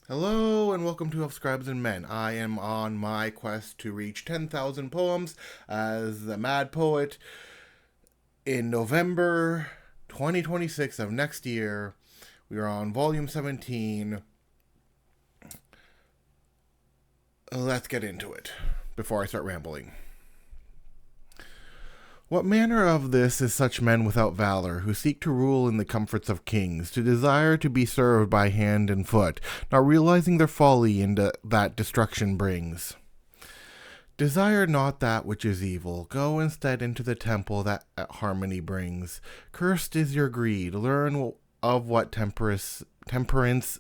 Hello and welcome to Scribes and Men. I am on my quest to reach 10,000 poems as the Mad Poet. In November 2026 of next year, we are on volume 17. Let's get into it before I start rambling. What manner of this is such men without valor, who seek to rule in the comforts of kings, to desire to be served by hand and foot, not realizing their folly into that destruction brings? Desire not that which is evil, go instead into the temple that harmony brings. Cursed is your greed, learn of what temperance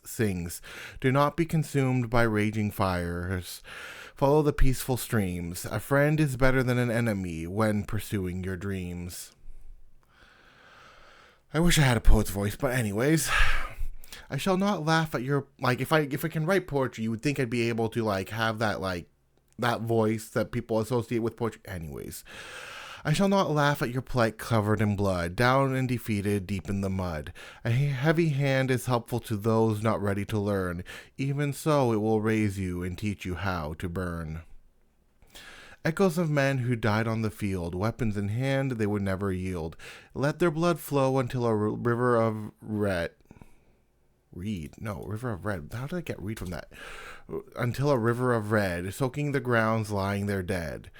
sings. Do not be consumed by raging fires. Follow the peaceful streams. A friend is better than an enemy when pursuing your dreams. I wish I had a poet's voice, but anyways, I shall not laugh at your if I can write poetry, you would think I'd be able to have that voice that people associate with poetry. Anyways, I shall not laugh at your plight covered in blood, down and defeated deep in the mud. A heavy hand is helpful to those not ready to learn. Even so, it will raise you and teach you how to burn. Echoes of men who died on the field, weapons in hand, they would never yield. Let their blood flow until a river of red. River of red. How did I get read from that? Until a river of red, soaking the grounds lying there dead.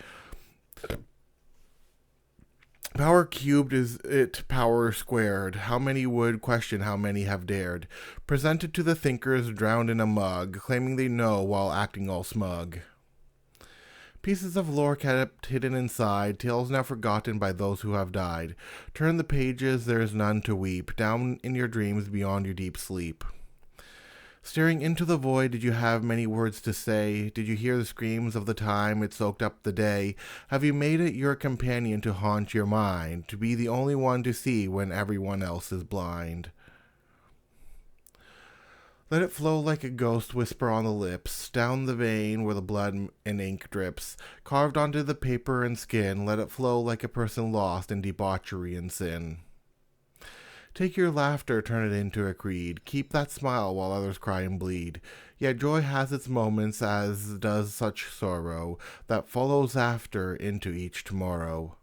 Power cubed is it power squared. How many would question how many have dared? Presented to the thinkers drowned in a mug, claiming they know while acting all smug. Pieces of lore kept hidden inside, tales now forgotten by those who have died. Turn the pages, there is none to weep, down in your dreams beyond your deep sleep. Staring into the void, did you have many words to say? Did you hear the screams of the time it soaked up the day? Have you made it your companion to haunt your mind, to be the only one to see when everyone else is blind? Let it flow like a ghost whisper on the lips, down the vein where the blood and ink drips, carved onto the paper and skin. Let it flow like a person lost in debauchery and sin. Take your laughter, turn it into a creed. Keep that smile while others cry and bleed. Yet joy has its moments, as does such sorrow, that follows after into each tomorrow.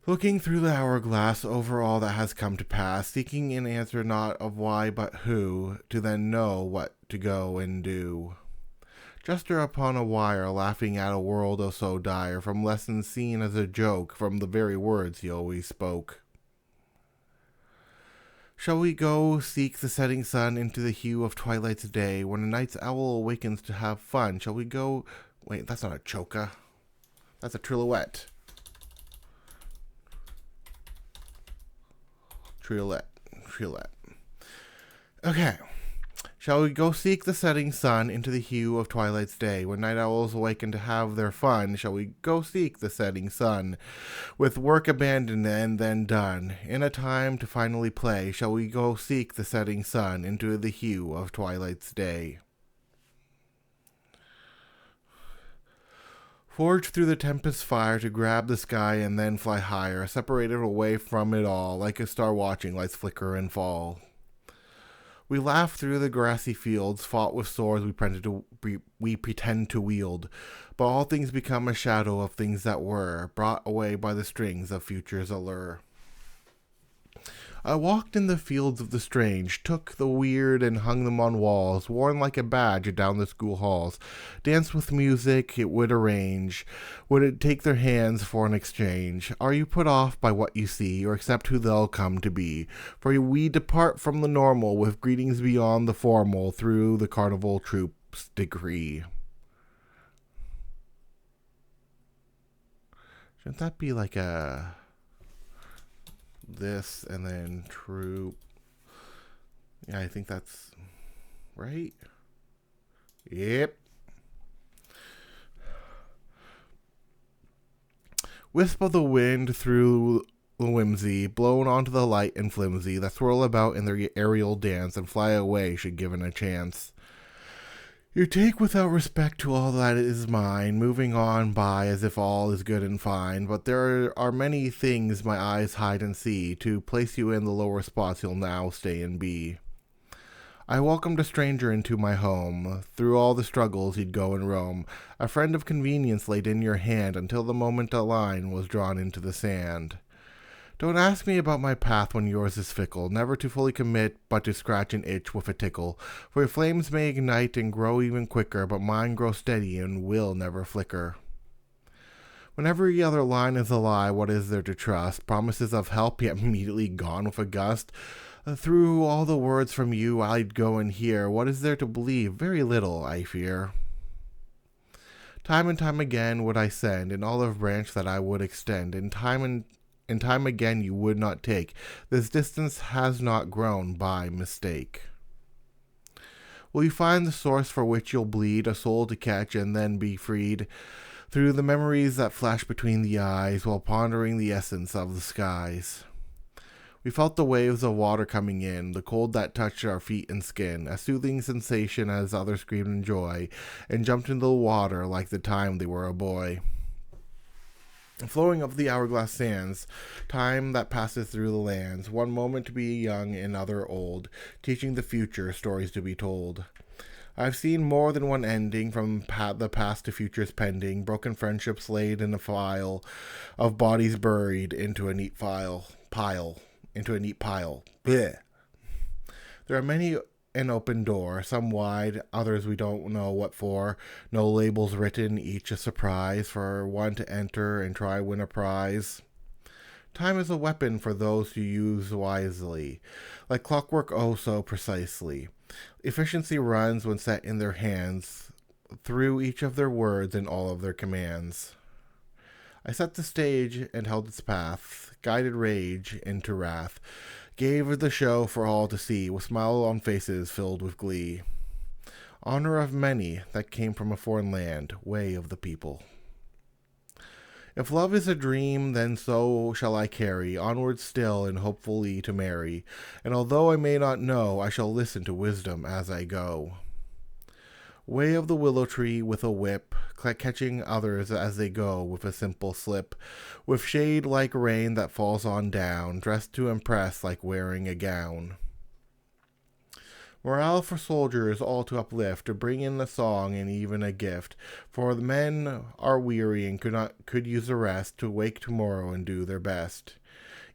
Looking through the hourglass over all that has come to pass, seeking an answer not of why but who, to then know what to go and do. Jester upon a wire, laughing at a world oh so dire, from lessons seen as a joke, from the very words he always spoke. Shall we go seek the setting sun into the hue of twilight's day, when a night's owl awakens to have fun? Shall we go... Wait, that's not a choka. That's a Triolet. Triolet. Okay. Shall we go seek the setting sun into the hue of twilight's day? When night owls awaken to have their fun, shall we go seek the setting sun? With work abandoned and then done, in a time to finally play, shall we go seek the setting sun into the hue of twilight's day? Forge through the tempest fire to grab the sky and then fly higher, separated away from it all, like a star watching lights flicker and fall. We laugh through the grassy fields, fought with swords we pretend to wield, but all things become a shadow of things that were, brought away by the strings of future's allure. I walked in the fields of the strange, took the weird and hung them on walls, worn like a badge down the school halls, danced with music it would arrange, would it take their hands for an exchange? Are you put off by what you see, or accept who they'll come to be? For we depart from the normal, with greetings beyond the formal, through the carnival troop's degree. Shouldn't that be like a... this and then troop? Yeah, I think that's right. Yep. Wisp of the wind through the whimsy, blown onto the light and flimsy, that swirl about in their aerial dance and fly away should given a chance. You take without respect to all that is mine, moving on by as if all is good and fine, but there are many things my eyes hide and see, to place you in the lower spots you'll now stay and be. I welcomed a stranger into my home. Through all the struggles he'd go and roam. A friend of convenience laid in your hand until the moment a line was drawn into the sand. Don't ask me about my path when yours is fickle, never to fully commit, but to scratch an itch with a tickle. For your flames may ignite and grow even quicker, but mine grow steady and will never flicker. When every other line is a lie, what is there to trust? Promises of help, yet immediately gone with a gust. Through all the words from you I'd go and hear. What is there to believe? Very little, I fear. Time and time again would I send an olive branch that I would extend, and time again you would not take. This distance has not grown by mistake. Will you find the source for which you'll bleed, a soul to catch and then be freed? Through the memories that flash between the eyes, while pondering the essence of the skies. We felt the waves of water coming in, the cold that touched our feet and skin, a soothing sensation as others screamed in joy, and jumped into the water like the time they were a boy. Flowing of the hourglass sands, time that passes through the lands, one moment to be young, another old, teaching the future stories to be told. I've seen more than one ending, from the past to futures pending, broken friendships laid in a file of bodies buried into a neat pile. Blech. There are many an open door, some wide, others we don't know what for. No labels written, each a surprise for one to enter and try win a prize. Time is a weapon for those who use wisely, like clockwork oh so precisely. Efficiency runs when set in their hands, through each of their words and all of their commands. I set the stage and held its path, guided rage into wrath, gave the show for all to see, with smile on faces filled with glee. Honor of many that came from a foreign land, way of the people. If love is a dream, then so shall I carry onward still and hopefully to marry. And although I may not know, I shall listen to wisdom as I go. Way of the willow tree with a whip, catching others as they go with a simple slip, with shade like rain that falls on down, dressed to impress like wearing a gown. Morale for soldiers, all to uplift, to bring in a song and even a gift. For the men are weary and could use a rest, to wake tomorrow and do their best.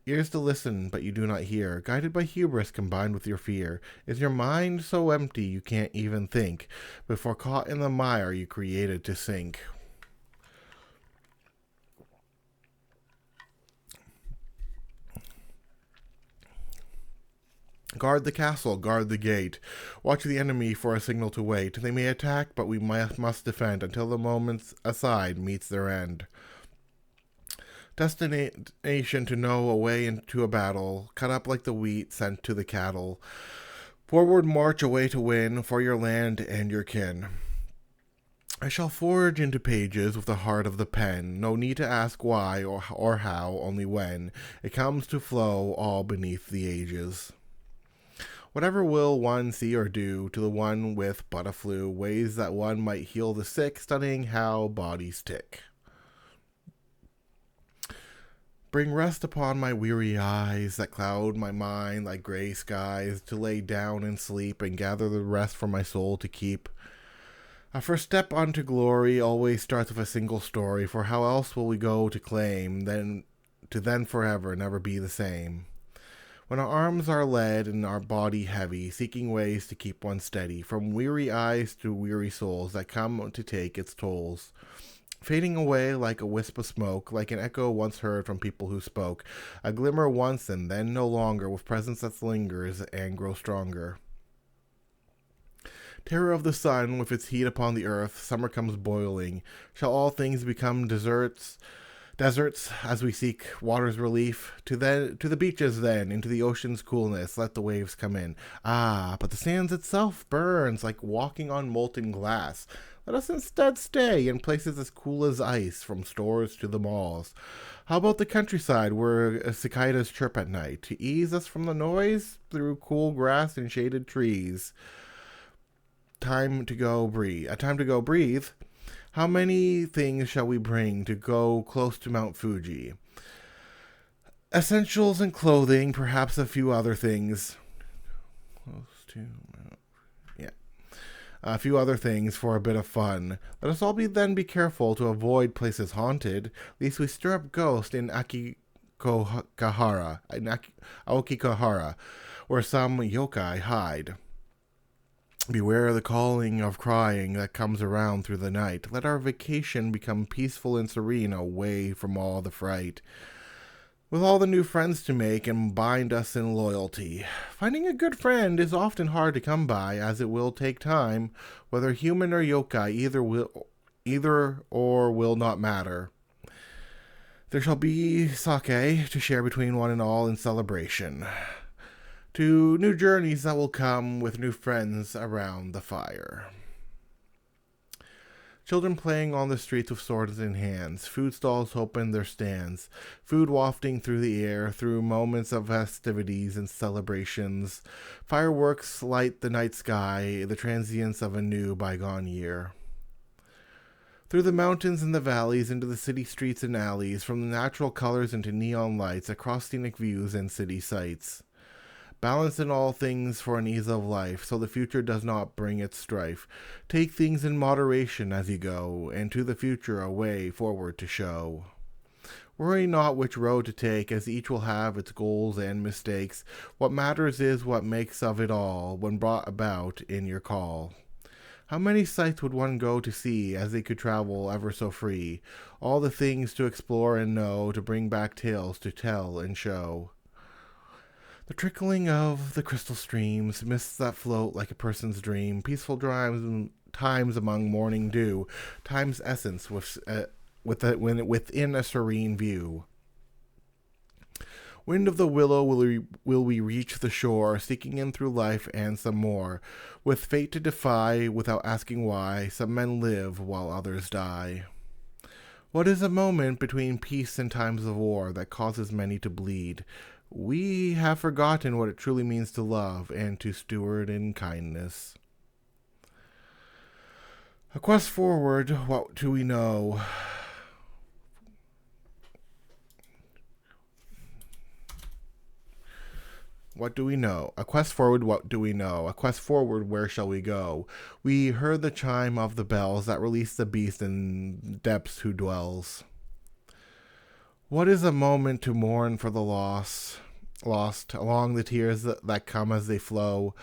Ears to listen, but you do not hear, guided by hubris combined with your fear. Is your mind so empty you can't even think? Before caught in the mire you created to sink. Guard the castle, guard the gate. Watch the enemy for a signal to wait. They may attack, but we must defend until the moment's aside meets their end. Destination to know a way into a battle, cut up like the wheat sent to the cattle. Forward march away to win, for your land and your kin. I shall forge into pages with the heart of the pen. No need to ask why or how, only when. It comes to flow all beneath the ages. Whatever will one see or do, to the one with but a flu, ways that one might heal the sick, studying how bodies tick. Bring rest upon my weary eyes that cloud my mind like gray skies, to lay down and sleep and gather the rest for my soul to keep. Our first step unto glory always starts with a single story, for how else will we go to claim, then forever never be the same? When our arms are lead and our body heavy, seeking ways to keep one steady, from weary eyes to weary souls that come to take its tolls. Fading away like a wisp of smoke, like an echo once heard from people who spoke, a glimmer once and then no longer, with presence that lingers and grows stronger. Terror of the sun, with its heat upon the earth, summer comes boiling. Shall all things become deserts as we seek water's relief? To the beaches then, into the ocean's coolness, let the waves come in. Ah, but the sands itself burns like walking on molten glass. Let us instead stay in places as cool as ice, from stores to the malls. How about the countryside where cicadas chirp at night, to ease us from the noise through cool grass and shaded trees? A time to go breathe. How many things shall we bring to go close to Mount Fuji? Essentials and clothing, perhaps a few other things. Close to Mount a few other things for a bit of fun. Let us all be careful to avoid places haunted, lest we stir up ghosts in Aokigahara, where some yokai hide. Beware the calling of crying that comes around through the night. Let our vacation become peaceful and serene, away from all the fright. With all the new friends to make and bind us in loyalty. Finding a good friend is often hard to come by, as it will take time, whether human or yokai, either or will not matter. There shall be sake to share between one and all in celebration. To new journeys that will come with new friends around the fire. Children playing on the streets with swords in hands, food stalls open their stands, food wafting through the air, through moments of festivities and celebrations. Fireworks light the night sky, the transience of a new bygone year. Through the mountains and the valleys, into the city streets and alleys, from the natural colors into neon lights, across scenic views and city sights. Balance in all things for an ease of life, so the future does not bring its strife. Take things in moderation as you go, and to the future a way forward to show. Worry not which road to take, as each will have its goals and mistakes. What matters is what makes of it all, when brought about in your call. How many sights would one go to see, as they could travel ever so free? All the things to explore and know, to bring back tales to tell and show. The trickling of the crystal streams, mists that float like a person's dream, peaceful times among morning dew, time's essence within a serene view. Wind of the willow, will we reach the shore, seeking in through life and some more, with fate to defy, without asking why, some men live while others die. What is a moment between peace and times of war that causes many to bleed? We have forgotten what it truly means to love and to steward in kindness. A quest forward, what do we know? What do we know? A quest forward, what do we know? A quest forward, where shall we go? We heard the chime of the bells that release the beast in depths who dwells. What is a moment to mourn for the lost along the tears that come as they flow,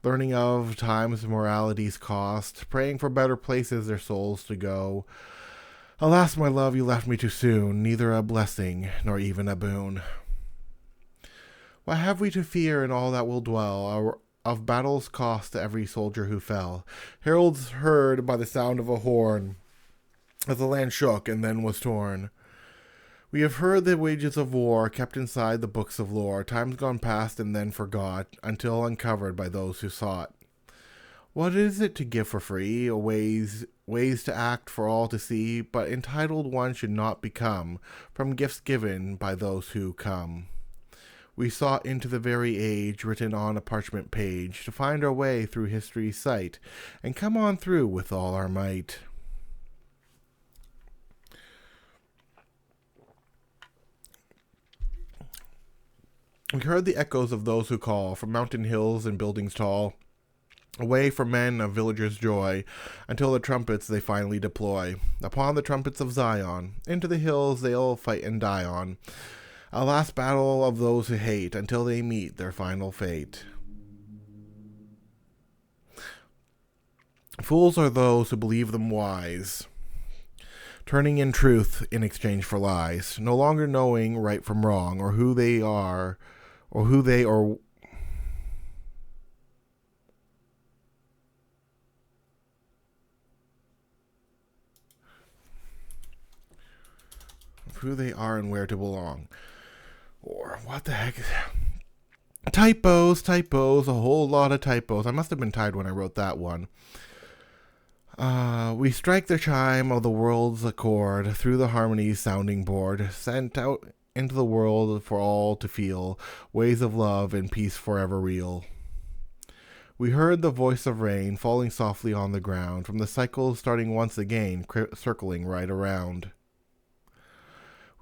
learning of time's morality's cost, praying for better places their souls to go. Alas, my love, you left me too soon, neither a blessing nor even a boon. What have we to fear in all that will dwell, of battle's cost to every soldier who fell? Heralds heard by the sound of a horn, as the land shook and then was torn. We have heard the wages of war, kept inside the books of lore, times gone past and then forgot, until uncovered by those who sought. What is it to give for free, ways to act for all to see, but entitled one should not become, from gifts given by those who come. We sought into the very age, written on a parchment page, to find our way through history's sight, and come on through with all our might. We heard the echoes of those who call, from mountain hills and buildings tall, away from men of villagers' joy, until the trumpets they finally deploy. Upon the trumpets of Zion, into the hills they'll fight and die on. A last battle of those who hate, until they meet their final fate. Fools are those who believe them wise, turning in truth in exchange for lies, no longer knowing right from wrong, or who they are, or who they are, who they are and where to belong. Or what the heck? Typos, a whole lot of typos. I must have been tired when I wrote that one. We strike the chime of the world's accord through the harmony's sounding board, sent out into the world for all to feel, ways of love and peace forever real. We heard the voice of rain falling softly on the ground, from the cycle starting once again, circling right around.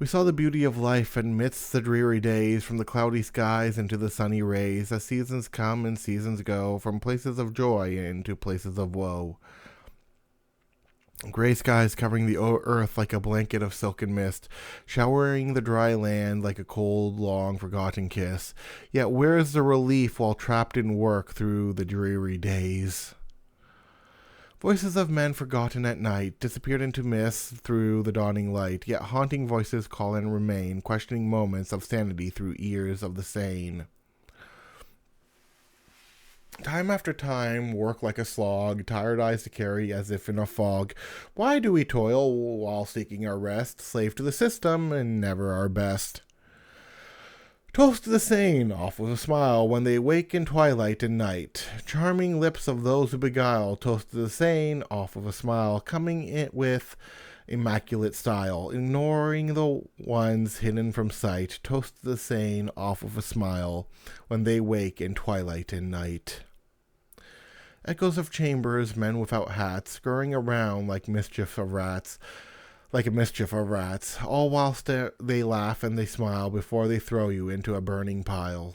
We saw the beauty of life amidst the dreary days, from the cloudy skies into the sunny rays, as seasons come and seasons go, from places of joy into places of woe. Gray skies covering the earth like a blanket of silken mist, showering the dry land like a cold, long-forgotten kiss. Yet where is the relief while trapped in work through the dreary days? Voices of men forgotten at night, disappeared into mist through the dawning light, yet haunting voices call and remain, questioning moments of sanity through ears of the sane. Time after time, work like a slog, tired eyes to carry as if in a fog. Why do we toil while seeking our rest, slave to the system and never our best? Toast to the sane, off with a smile, when they wake in twilight and night. Charming lips of those who beguile, toast to the sane, off with a smile, coming in with immaculate style, ignoring the ones hidden from sight. Toast to the sane, off with a smile, when they wake in twilight and night. Echoes of chambers, men without hats, scurrying around like a mischief of rats, all whilst they laugh and they smile before they throw you into a burning pile.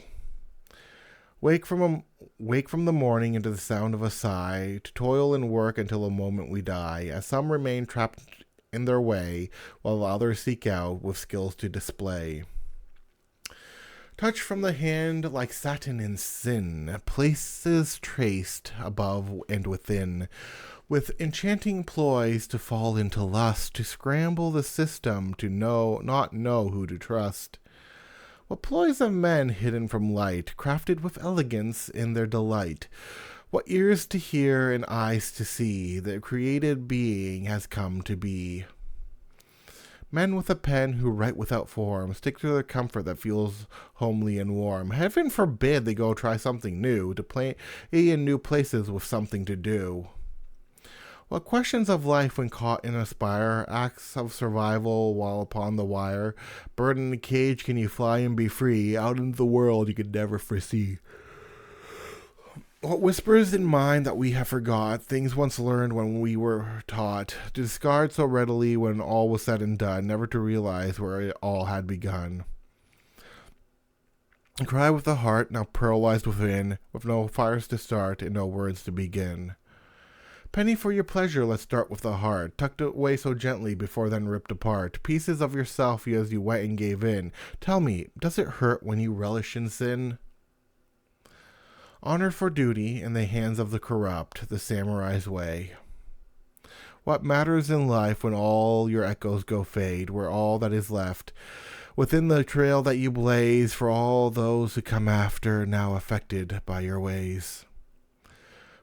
Wake from the morning into the sound of a sigh, to toil and work until the moment we die, as some remain trapped in their way, while others seek out with skills to display. Touch from the hand like satin in sin, places traced above and within, with enchanting ploys to fall into lust, to scramble the system, to not know who to trust. What ploys of men hidden from light, crafted with elegance in their delight. What ears to hear and eyes to see, the created being has come to be. Men with a pen who write without form, stick to their comfort that feels homely and warm. Heaven forbid they go try something new, to play in new places with something to do. What questions of life when caught in a spire, acts of survival while upon the wire, bird in a cage, can you fly and be free, out into the world you could never foresee. What whispers in mind that we have forgot, things once learned when we were taught, to discard so readily when all was said and done, never to realize where it all had begun. A cry with a heart now paralyzed within, with no fires to start and no words to begin. Penny for your pleasure, let's start with the heart, tucked away so gently before then ripped apart, pieces of yourself as you went and gave in. Tell me, does it hurt when you relish in sin? Honor for duty in the hands of the corrupt, the samurai's way. What matters in life when all your echoes go fade, where all that is left, within the trail that you blaze, for all those who come after, now affected by your ways.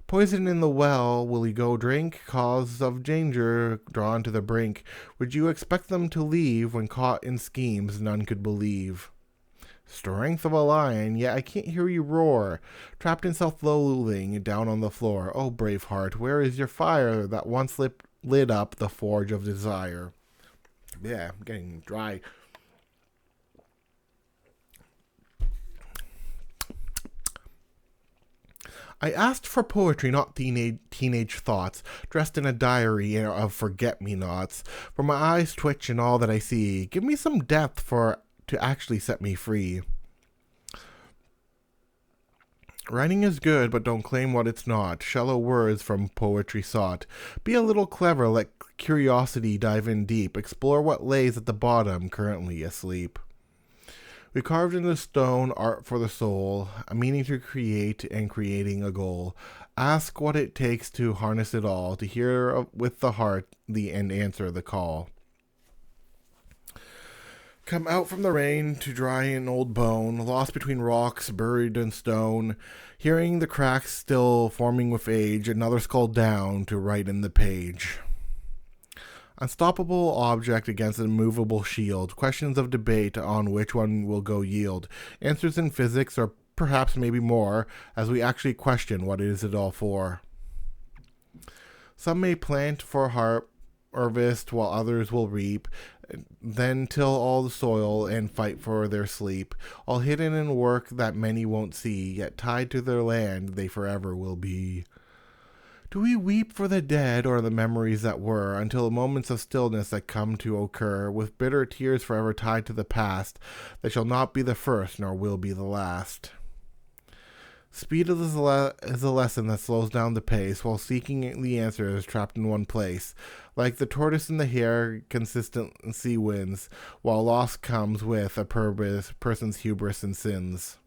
Poison in the well, will you go drink? Cause of danger, drawn to the brink. Would you expect them to leave when caught in schemes none could believe? Strength of a lion, yet I can't hear you roar. Trapped in self-loathing, down on the floor. Oh, brave heart, where is your fire that once lit up the forge of desire? Yeah, I'm getting dry. I asked for poetry, not teenage thoughts, dressed in a diary of forget-me-nots. For my eyes twitch in all that I see. Give me some depth to actually set me free. Writing is good, but don't claim what it's not. Shallow words from poetry sought. Be a little clever, let curiosity dive in deep. Explore what lays at the bottom, currently asleep. We carved into stone art for the soul, a meaning to create and creating a goal. Ask what it takes to harness it all, to hear with the heart and answer the call. Come out from the rain to dry an old bone, lost between rocks, buried in stone, hearing the cracks still forming with age, another skull down to write in the page. Unstoppable object against an immovable shield, questions of debate on which one will go yield, answers in physics or perhaps maybe more, as we actually question what is it all for. Some may plant for harvest while others will reap, then till all the soil and fight for their sleep, all hidden in work that many won't see, yet tied to their land they forever will be. Do we weep for the dead or the memories that were, until moments of stillness that come to occur, with bitter tears forever tied to the past, that shall not be the first nor will be the last? Speed is a lesson that slows down the pace, while seeking the answer is trapped in one place. Like the tortoise in the hare, consistency wins, while loss comes with a person's hubris and sins.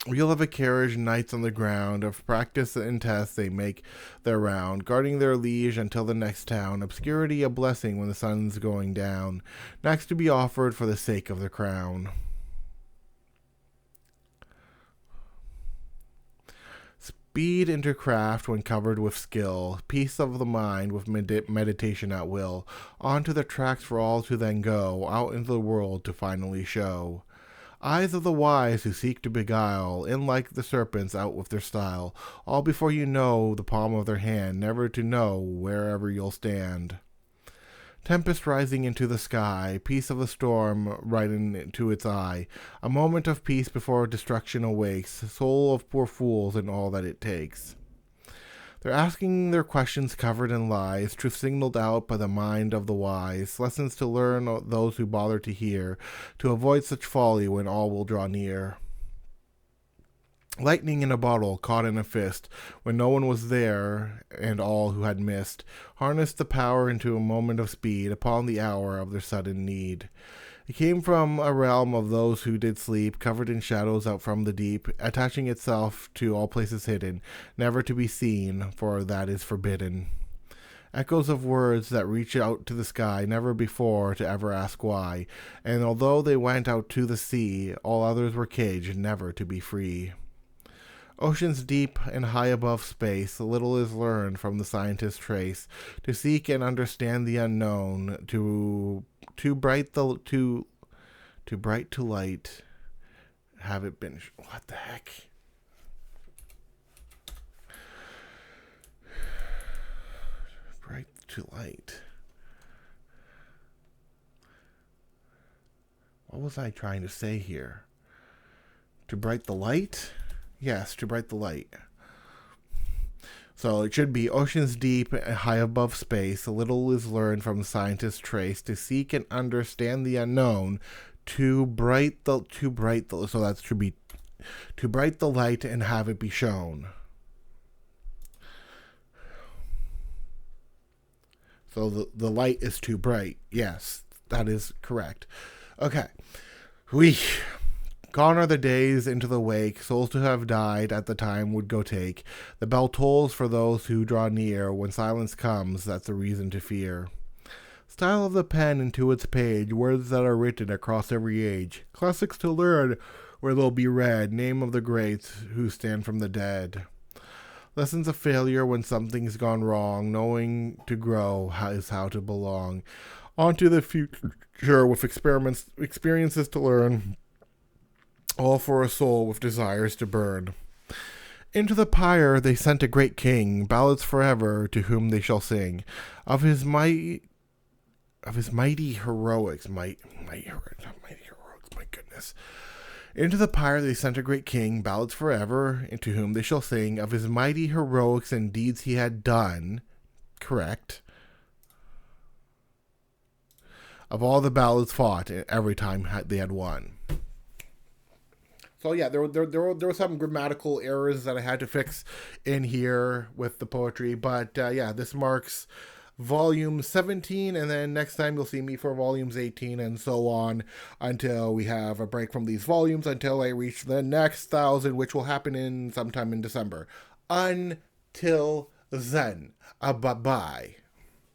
Wheel of a carriage, knights on the ground, of practice and test they make their round, guarding their liege until the next town, obscurity a blessing when the sun's going down, next to be offered for the sake of the crown. Speed into craft when covered with skill, peace of the mind with meditation at will, onto the tracks for all to then go, out into the world to finally show. Eyes of the wise who seek to beguile, in like the serpents out with their style, all before you know the palm of their hand, never to know wherever you'll stand. Tempest rising into the sky, peace of the storm right into its eye, a moment of peace before destruction awakes, soul of poor fools and all that it takes. They're asking their questions covered in lies, truth signaled out by the mind of the wise, lessons to learn those who bother to hear, to avoid such folly when all will draw near. Lightning in a bottle, caught in a fist, when no one was there, and all who had missed, harnessed the power into a moment of speed upon the hour of their sudden need. It came from a realm of those who did sleep, covered in shadows out from the deep, attaching itself to all places hidden, never to be seen, for that is forbidden. Echoes of words that reach out to the sky, never before to ever ask why, and although they went out to the sea, all others were caged, never to be free. Oceans deep and high above space, little is learned from the scientist's trace, to seek and understand the unknown, too bright to light, have it been, what the heck? Bright to light. What was I trying to say here? To bright the light? Yes, to bright the light. So it should be oceans deep and high above space. Little is learned from scientists' trace, to seek and understand the unknown, to bright the so that should be to bright the light and have it be shown. So the light is too bright. Yes, that is correct. Okay. Gone are the days into the wake, souls to have died at the time would go take. The bell tolls for those who draw near, when silence comes, that's a reason to fear. Style of the pen into its page, words that are written across every age. Classics to learn, where they'll be read, name of the greats who stand from the dead. Lessons of failure when something's gone wrong, knowing to grow is how to belong. On to the future with experiences to learn, all for a soul with desires to burn. Into the pyre they sent a great king, ballads forever to whom they shall sing, of his mighty heroics, my goodness. Into the pyre they sent a great king, ballads forever, to whom they shall sing, of his mighty heroics and deeds he had done, correct, of all the ballads fought every time they had won. So yeah, there were some grammatical errors that I had to fix in here with the poetry, but yeah, this marks volume 17, and then next time you'll see me for volumes 18 and so on until we have a break from these volumes until I reach the next 1,000, which will happen in sometime in December. Until then, bye-bye.